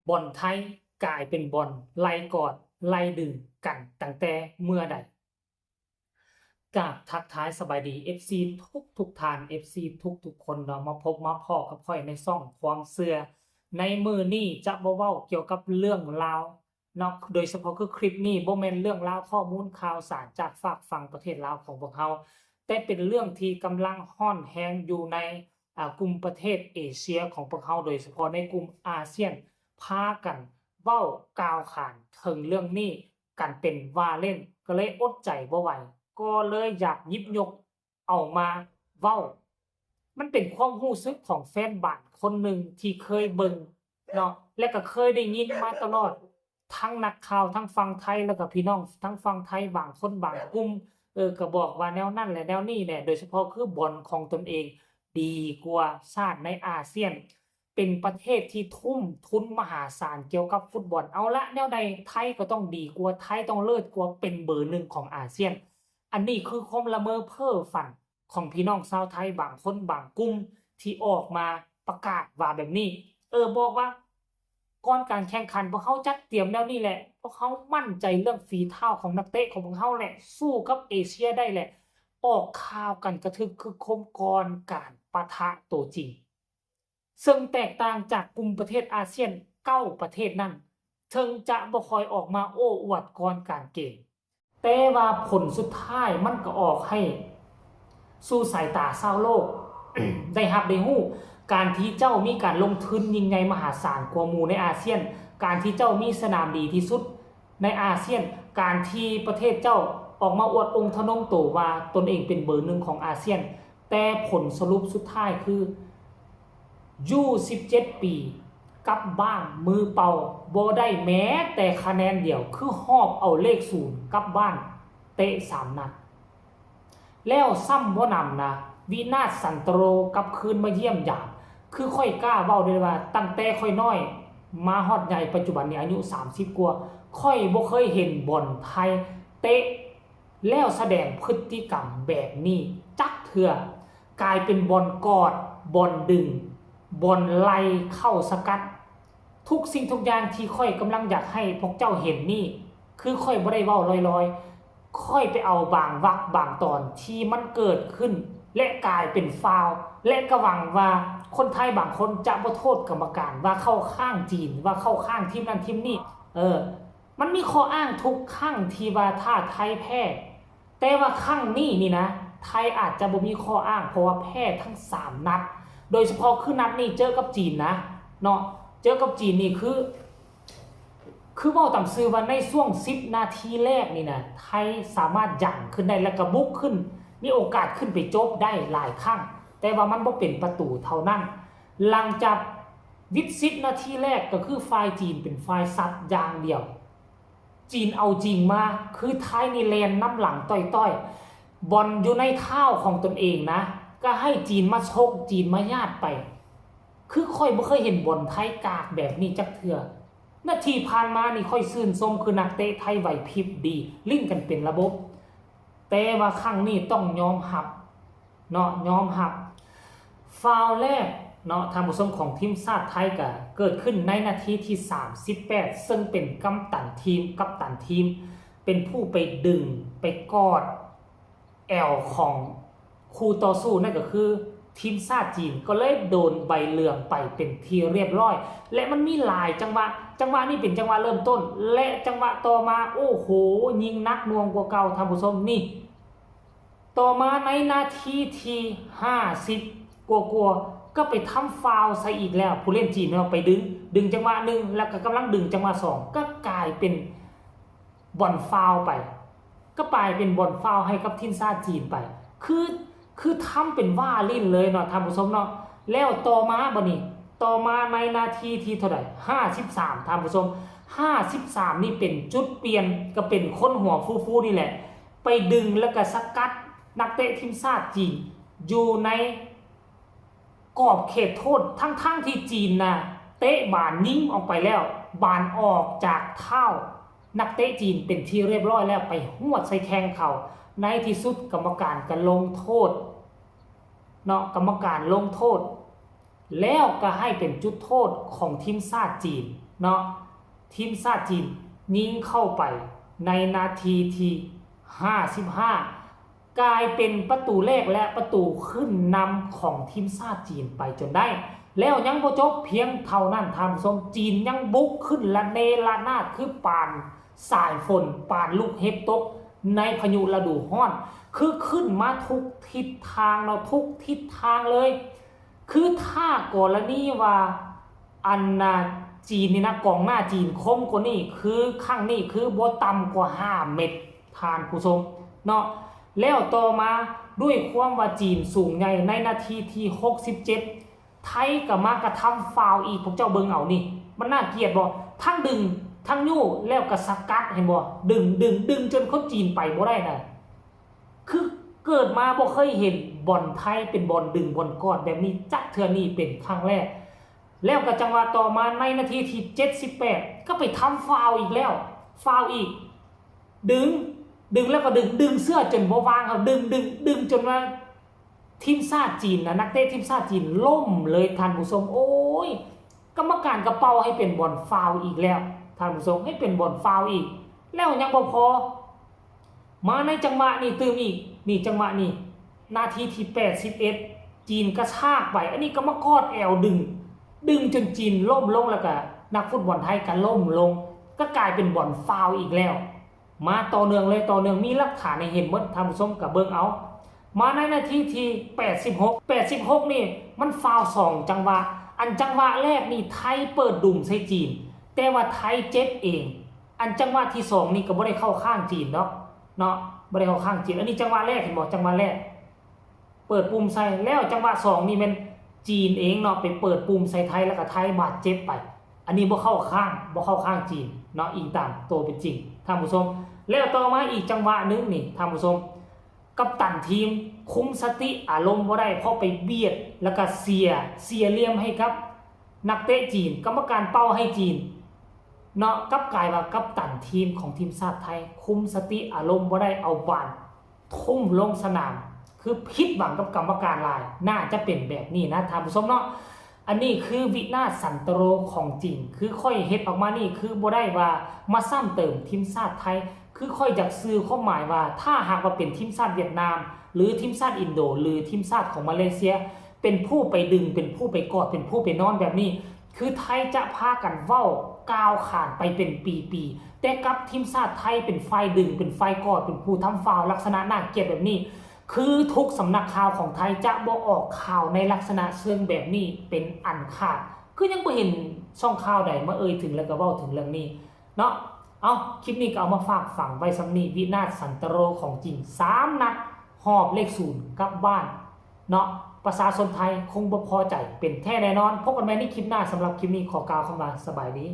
บอลไทยกลายเป็นบอลไล่กอดไล่ดึงกันตั้งแต่เมื่อใดกราบทักทายสบายดี FC ทุกท่าน FC ทุกคนเนาะมาพบมาพ้อกับค่อยในช่องความเชื่อในมื้อนี้จะบ่เว้าเกี่ยวกับเรื่องราวเนาะโดยเฉพาะคือคลิปนี้บ่แม่นเรื่องราวข้อมูลข่าวสารจากฝากฝั่งประเทศลาวของพวกเราแต่เป็นเรื่องที่กำลังร้อนแรงอยู่ในกลุ่มประเทศเอเชียของพวกเราโดยเฉพาะในกลุ่มอาเซียนพากันเว้ากล่าวขานถึงเรื่องนี้กันเป็นว่าเล่นก็เลยอดใจบ่ไหวก็เลยอยากหยิบยกเอามาเว้ามันเป็นความรู้สึกของแฟนบ้านคนหนึ่งที่เคยเบิ่งเนาะและก็เคยได้ยินมาตลอดทั้งนักข่าวทั้งฝั่งไทยแล้วก็พี่น้องทั้งฝั่งไทยบางคนบางกลุ่มก็บอกว่าแนวนั้นและแนวนี้แหละโดยเฉพาะคือบอลของตนเองดีกว่าชาติในอาเซียนเป็นประเทศที่ทุ่มทุนมหาศาลเกี่ยวกับฟุตบอลเอาละแนวใดไทยก็ต้องดีกว่าไทยต้องเลิศกว่าเป็นเบอร์หนึ่งของอาเซียนอันนี้คือความละเมอเพ้อฝันของพี่น้องชาวไทยบางคนบางกลุ่มที่ออกมาประกาศว่าแบบนี้บอกว่าก่อนการแข่งขันพวกเขาจัดเตรียมแล้วนี่แหละพวกเขามั่นใจเรื่องฝีเท้าของนักเตะของพวกเขาแหละสู้กับเอเชียได้แหละออกข่าวกันกระทึกคือคมก่อนการปะทะตัวจริงซึ่งแตกต่างจากกลุ่มประเทศอาเซียน9ประเทศนั้นถึงจะบ่ค่อยออกมาโอ้อวดก่อนการเกมแต่ว่าผลสุดท้ายมันก็ออกให้สู่สายตาชาวโลก ได้รับได้ฮู้การที่เจ้ามีการลงทุนยิ่งใหญ่มหาศาลกว่าหมู่ในอาเซียนการที่เจ้ามีสนามดีที่สุดในอาเซียนการที่ประเทศเจ้าออกมาอวดองค์ทนงโตว่าตนเองเป็นเบอร์หนึ่งของอาเซียนแต่ผลสรุปสุดท้ายคืออยู่17ปีกลับบ้านมือเป่าบ่ได้แม้แต่คะแนนเดียวคือหอบเอาเลข0กลับบ้านเตะ3นัดแล้วซ้ำบ่นำนะวินาศสันตโรกลับคืนมาเยี่ยมยามคือค่อยกล้าเว้าได้ว่าตั้งแต่ค่อยน้อยมาฮอดใหญ่ปัจจุบันนี้อายุ30กว่าค่อยบ่เคยเห็นบอลไทยเตะแล้วแสดงพฤติกรรมแบบนี้จักเทื่อกลายเป็นบอลกอดบอลดึงบอลไล่เข้าสกัดทุกสิ่งทุกอย่างที่ค่อยกำลังอยากให้พวกเจ้าเห็นนี่คือค่อยบ่ได้เว้าลอยๆค่อยไปเอาบางวรรคบางตอนที่มันเกิดขึ้นและกลายเป็นฟาวล์และก็หวังว่าคนไทยบางคนจะบ่โทษกรรมการว่าเข้าข้างจีนว่าเข้าข้างทีมนั้นทีมนี้มันมีข้ออ้างทุกครั้งที่ว่าถ้าไทยแพ้แต่ว่าครั้งนี้นี่นะไทยอาจจะบ่มีข้ออ้างเพราะว่าแพ้ทั้ง3นัดโดยเฉพาะคือนัดนี้เจอกับจีนนะเนาะเจอกับจีนนี่คือเว้าตามซื่อว่าในช่วง10นาทีแรกนี่นะไทยสามารถยั่งขึ้นได้แล้วก็บุกขึ้นมีโอกาสขึ้นไปจบได้หลายครั้งแต่ว่ามันบ่เป็นประตูเท่านั้นหลังจากวิ10นาทีแรกก็คือฝ่ายจีนเป็นฝ่ายซัดอย่างเดียวจีนเอาจริงมาคือไทยนี่แลนน้ำหลังต้อยๆบอลอยู่ในเท้าของตนเองนะก็ให้จีนมาชกจีนมาญาติไปคือค่อยบ่เคยเห็นบอลไทยกากแบบนี้จักเทื่อนาทีผ่านมานี่ค่อยซื่นชมคือนักเตะไทยไหวพริบดีลิ่นกันเป็นระบบแต่ว่าครั้งนี้ต้องยอมรับเนาะยอมรับฟาวล์แรกเนาะทางผู้ชมของทีมชาติไทยก็เกิดขึ้นในนาทีที่38ซึ่งเป็นกัปตันทีมเป็นผู้ไปดึงไปกอดแอวของคู่ต่อสู้นั่นก็คือทีมชาติจีนก็เลยโดนใบเหลืองไปเป็นที่เรียบร้อยและมันมีหลายจังหวะนี้เป็นจังหวะเริ่มต้นและจังหวะต่อมาโอ้โหยิงนักน่วงกว่าเก่าท่านผู้ชมนี่ต่อมาในนาทีที่50กลัวก็ไปทำฟาวล์ใส่อีกแล้วผู้เล่นจีนเนาะไปดึงจังหวะนึงแล้วก็กำลังดึงจังหวะ2ก็กลายเป็นบอลฟาวล์ไปก็กลายเป็นบอลฟาวล์ให้กับทีมชาติจีนไปคือทำเป็นว่าลิ้นเลยเนาะท่านผู้ชมเนาะแล้วต่อมาบัดนี้ต่อมาในนาทีที่เท่าไหร่53ท่านผู้ชม53นี่เป็นจุดเปลี่ยนก็เป็นคนหัวฟูๆนี่แหละไปดึงแล้วก็สกัดนักเตะทีมชาติจีนอยู่ในกรอบเขตโทษทั้งที่จีนนะเตะบานยิงออกไปแล้วบานออกจากเท้านักเตะจีนเป็นที่เรียบร้อยแล้วไปหวดใส่แข้งเขาในที่สุดกรรมการก็ลงโทษเนาะกรรมการลงโทษ แล้วก็ให้เป็นจุดโทษของทีมชาติจีนเนาะทีมชาติจีนยิงเข้าไปในนาทีที่55กลายเป็นประตูแรกและประตูขึ้นนำของทีมชาติจีนไปจนได้แล้วยังบ่จบเพียงเท่านั้นท่านผู้ชมจีนยังบุกขึ้นละเนระนาดคือปานสายฝนปานลูกเห็บตกในพายุฤดูร้อนคือขึ้นมาทุกทิศทางเราทุกทิศทางเลยคือถ้ากรณีว่าอันนาจีนนี่นะกองหน้าจีนคมกว่านี้คือข้างนี้คือบ่ต่ำกว่า5 เมตรท่านผู้ชมเนาะแล้วต่อมาด้วยความว่าจีนสูงใหญ่ในนาทีที่67ไทยก็มากระทำฟาวล์อีกพวกเจ้าเบิ่งเอานี่มันน่าเกลียดบ่ทั้งดึงทั้งยู่แล้วก็สกัดเห็นบ่ดึงจนคนจีนไปบ่ได้น่ะคือเกิดมาบ่เคยเห็นบอลไทยเป็นบอลดึงบอลกอดแบบนี้จักเทื่อนี้เป็นครั้งแรกแล้วก็จังหวะต่อมาในนาทีที่78ก็ไปทำฟาวล์อีกแล้วฟาวล์อีกดึงแล้วก็ดึงเสื้อจนบ่วางครับดึงจนว่าทีมชาติจีนนะนักเตะทีมชาติจีนล่มเลยท่านผู้ชมโอ้ยกรรมการกระเป๋าให้เป็นบอลฟาวล์อีกแล้วท่านผู้ชมให้เป็นบอลฟาวล์อีกแล้วยังบ่พอมาในจังหวะนี้ตื่มอีกนี่จังหวะนี้นาทีที่81จีนกระชากไปอันนี้ก็มากอดแอวดึงจนจีนล่มลงแล้วก็นักฟุตบอลไทยก็ล่มลงก็กลายเป็นบอลฟาวล์อีกแล้วมาต่อเนื่องเลยต่อเนื่องมีหลักฐานให้เห็นหมดท่านผู้ชมกับเบิ่งเอามาในนาทีที่86นี่มันฟาวล์2จังหวะอันจังหวะแรกนี่ไทยเปิดดุ่มใส่จีนแต่ว่าไทยเจ็บเองอันจังหวะที่2นี่ก็บ่ได้เข้าข้างจีนเนาะบ่ได้เข้าข้างจีนอันนี้จังหวะแรกเห็นบ่จังหวะแรกเปิดปุ่มใส่แล้วจังหวะ2นี่มันจีนเองเนาะไปเปิดปุ่มใส่ไทยแล้วก็ไทยบาดเจ็บไปอันนี้บ่เข้าข้างจีนเนาะอิงตามตัวเป็นจริงท่านผู้ชมแล้วต่อมาอีกจังหวะนึงนี่ท่านผู้ชมกัปตันทีมคุมสติอารมณ์บ่ได้เพราะไปเบียดแล้วก็เสียเหลี่ยมให้ครับนักเตะจีนกรรมการเป้าให้จีนเนาะกลับกลายว่ากัปตันทีมของทีมชาติไทยคุมสติอารมณ์บ่ได้เอาบาลทุ่มลงสนามคือผิดหวังกับกรรมการหลายน่าจะเป็นแบบนี้นะท่านผู้ชมเนาะอันนี้คือวินาศสันตโรของจริงคือค่อยเฮ็ดออกมานี่คือบ่ได้ว่ามาซ้ำเติมทีมชาติไทยคือค่อยอยากสื่อความหมายว่าถ้าหากว่าเป็นทีมชาติเวียดนามหรือทีมชาติอินโดหรือทีมชาติของมาเลเซียเป็นผู้ไปดึงเป็นผู้ไปกอดเป็นผู้ไปนอนแบบนี้คือไทยจะพากันเว้ากาวขานไปเป็นปีๆแต่กับทีมชาติไทยเป็นฝ่ายดึงเป็นฝ่ายกอดเป็นผู้ทำฟาวล์ลักษณะน่าเกลียดแบบนี้คือทุกสำนักข่าวของไทยจะบ่ออกข่าวในลักษณะเชิงแบบนี้เป็นอันขาดคือยังบ่เห็นช่องข่าวใดมาถึงแล้วก็เว้าถึงเรื่องนี้เนาะเอาคลิปนี้ก็เอามาฝากฝังไว้สำนี้วินาศสันตโรของจริง3 นัดหอบเลข0กลับบ้านเนาะประชาชนไทยคงบ่พอใจเป็นแท้แน่นอนพบกันใหม่ในคลิปหน้าสำหรับคลิปนี้ขอกล่าวคำว่าสบายดี